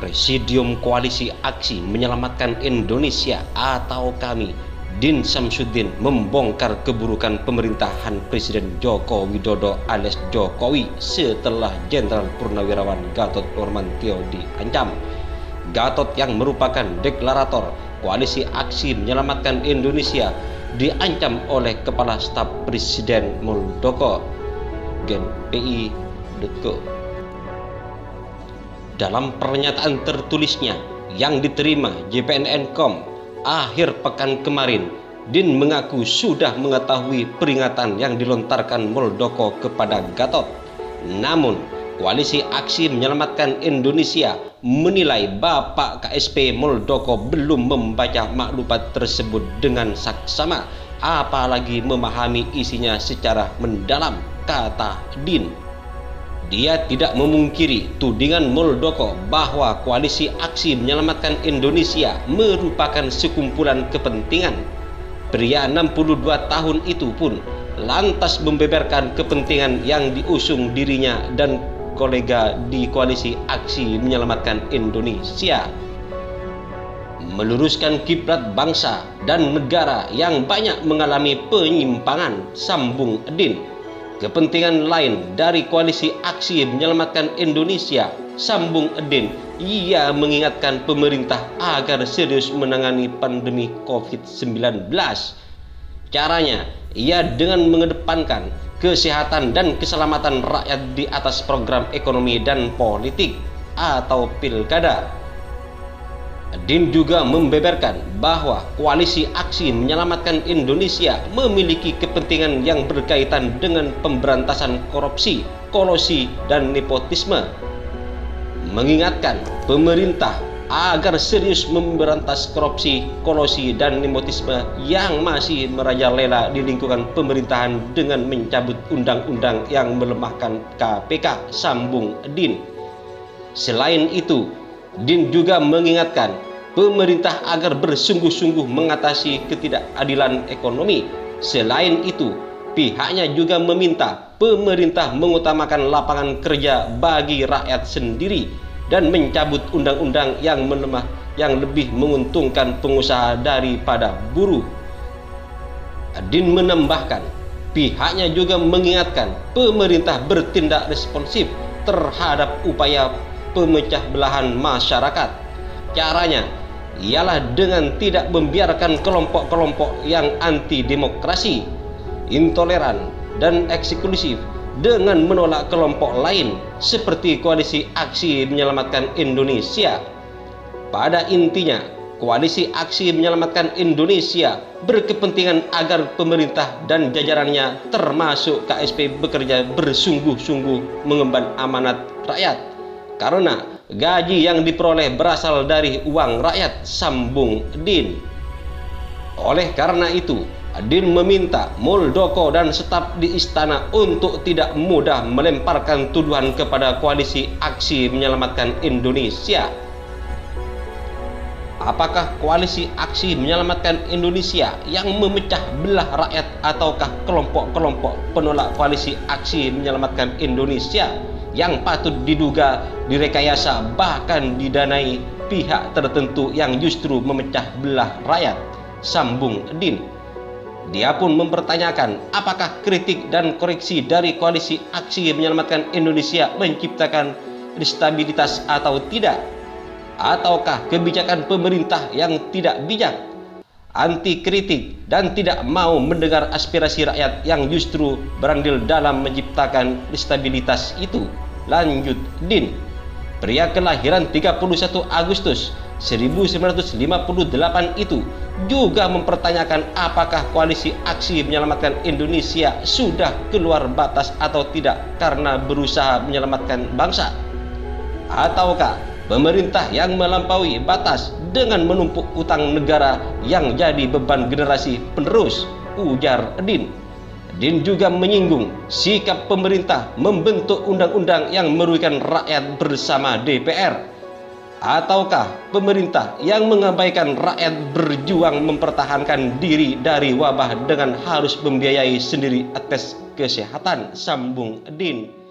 Presidium Koalisi Aksi Menyelamatkan Indonesia atau KAMI, Din Syamsuddin, membongkar keburukan pemerintahan Presiden Joko Widodo alias Jokowi setelah Jenderal Purnawirawan Gatot Nurmantio diancam. Gatot yang merupakan deklarator Koalisi Aksi Menyelamatkan Indonesia diancam oleh Kepala Staf Presiden Muldoko, genpi.co. Dalam pernyataan tertulisnya yang diterima JPNN.com akhir pekan kemarin, Din mengaku sudah mengetahui peringatan yang dilontarkan Muldoko kepada Gatot. Namun, Koalisi Aksi Menyelamatkan Indonesia menilai Bapak KSP Muldoko belum membaca maklumat tersebut dengan saksama, apalagi memahami isinya secara mendalam, kata Din. Dia tidak memungkiri tudingan Muldoko bahwa Koalisi Aksi Menyelamatkan Indonesia merupakan sekumpulan kepentingan. Pria 62 tahun itu pun lantas membeberkan kepentingan yang diusung dirinya dan kolega di Koalisi Aksi Menyelamatkan Indonesia. Meluruskan kiblat bangsa dan negara yang banyak mengalami penyimpangan, sambung Din. Kepentingan lain dari Koalisi Aksi Menyelamatkan Indonesia, sambung Din, ia mengingatkan pemerintah agar serius menangani pandemi COVID-19. Caranya, ia dengan mengedepankan kesehatan dan keselamatan rakyat di atas program ekonomi dan politik atau pilkada. Din juga membeberkan bahwa Koalisi Aksi Menyelamatkan Indonesia memiliki kepentingan yang berkaitan dengan pemberantasan korupsi, kolusi, dan nepotisme. Mengingatkan pemerintah agar serius memberantas korupsi, kolusi, dan nepotisme yang masih merajalela di lingkungan pemerintahan dengan mencabut undang-undang yang melemahkan KPK, sambung Din. Selain itu, Din juga mengingatkan pemerintah agar bersungguh-sungguh mengatasi ketidakadilan ekonomi. Selain itu, pihaknya juga meminta pemerintah mengutamakan lapangan kerja bagi rakyat sendiri dan mencabut undang-undang yang lebih menguntungkan pengusaha daripada buruh. Din menambahkan, pihaknya juga mengingatkan pemerintah bertindak responsif terhadap upaya pemecah belahan masyarakat. Caranya ialah dengan tidak membiarkan kelompok-kelompok yang anti demokrasi, intoleran, dan eksklusif dengan menolak kelompok lain seperti Koalisi Aksi Menyelamatkan Indonesia. Pada intinya, Koalisi Aksi Menyelamatkan Indonesia berkepentingan agar pemerintah dan jajarannya termasuk KSP bekerja bersungguh-sungguh mengemban amanat rakyat, karena gaji yang diperoleh berasal dari uang rakyat, sambung Din. Oleh karena itu, Din meminta Muldoko dan staf di istana untuk tidak mudah melemparkan tuduhan kepada Koalisi Aksi Menyelamatkan Indonesia. Apakah Koalisi Aksi Menyelamatkan Indonesia yang memecah belah rakyat ataukah kelompok-kelompok penolak Koalisi Aksi Menyelamatkan Indonesia yang patut diduga direkayasa bahkan didanai pihak tertentu yang justru memecah belah rakyat, sambung Din. Dia pun mempertanyakan apakah kritik dan koreksi dari Koalisi Aksi Menyelamatkan Indonesia menciptakan instabilitas atau tidak, ataukah kebijakan pemerintah yang tidak bijak, anti kritik, dan tidak mau mendengar aspirasi rakyat yang justru berandil dalam menciptakan instabilitas itu, lanjut Din. Pria kelahiran 31 Agustus 1958 itu juga mempertanyakan apakah Koalisi Aksi Menyelamatkan Indonesia sudah keluar batas atau tidak karena berusaha menyelamatkan bangsa, ataukah pemerintah yang melampaui batas dengan menumpuk utang negara yang jadi beban generasi penerus, ujar Din. Din juga menyinggung sikap pemerintah membentuk undang-undang yang merugikan rakyat bersama DPR, ataukah pemerintah yang mengabaikan rakyat berjuang mempertahankan diri dari wabah dengan harus membiayai sendiri tes kesehatan, sambung Din.